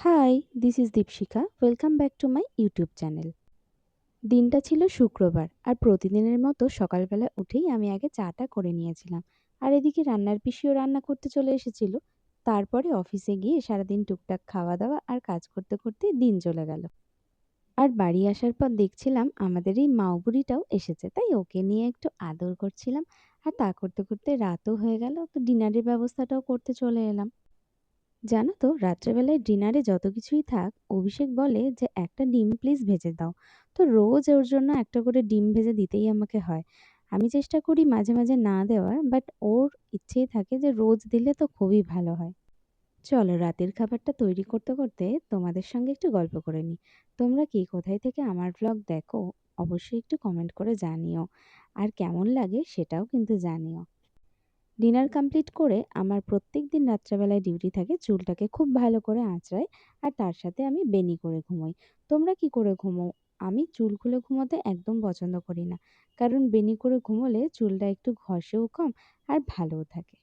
High, this is Dipshikha. Welcome back to my YouTube channel. দিনটা ছিল শুক্রবার আর প্রতিদিনের মতো সকালবেলা উঠেই আমি আগে চাটা করে নিয়েছিলাম। আর এদিকে রান্নার পিসিও রান্না করতে চলে এসেছিল। তারপরে অফিসে গিয়ে সারাদিন টুকটাক খাওয়া দাওয়া আর কাজ করতে করতেই দিন চলে গেল। আর বাড়ি আসার পর দেখছিলাম আমাদের এই মাও বুড়িটাও এসেছে, তাই ওকে নিয়ে একটু আদর করছিলাম। আর তা করতে করতে রাতও হয়ে গেল, তো ডিনারের ব্যবস্থাটাও করতে চলে এলাম। জানো তো, রাত্রেবেলায় ডিনারে যত কিছুই থাক, অভিষেক বলে যে একটা ডিম প্লিজ ভেজে দাও। তো রোজ ওর জন্য একটা করে ডিম ভেজে দিতেই আমাকে হয়। আমি চেষ্টা করি মাঝে মাঝে না দেওয়ার, বাট ওর ইচ্ছেই থাকে যে রোজ দিলে তো খুবই ভালো হয়। চলো, রাতের খাবারটা তৈরি করতে করতে তোমাদের সঙ্গে একটু গল্প করে নিই। তোমরা কি কোথায় থেকে আমার ব্লগ দেখো, অবশ্যই একটু কমেন্ট করে জানিও। আর কেমন লাগে সেটাও কিন্তু জানিও। ডিনার কমপ্লিট করে আমার প্রত্যেকদিন রাত্রেবেলায় ডিউটি থাকে চুলটাকে খুব ভালো করে আঁচড়াই। আর তার সাথে আমি বেনি করে ঘুমোই। তোমরা কি করে ঘুমো? আমি চুল খুলে ঘুমোতে একদম পছন্দ করি না, কারণ বেনি করে ঘুমোলে চুলটা একটু ঘষেও কম আর ভালোও থাকে।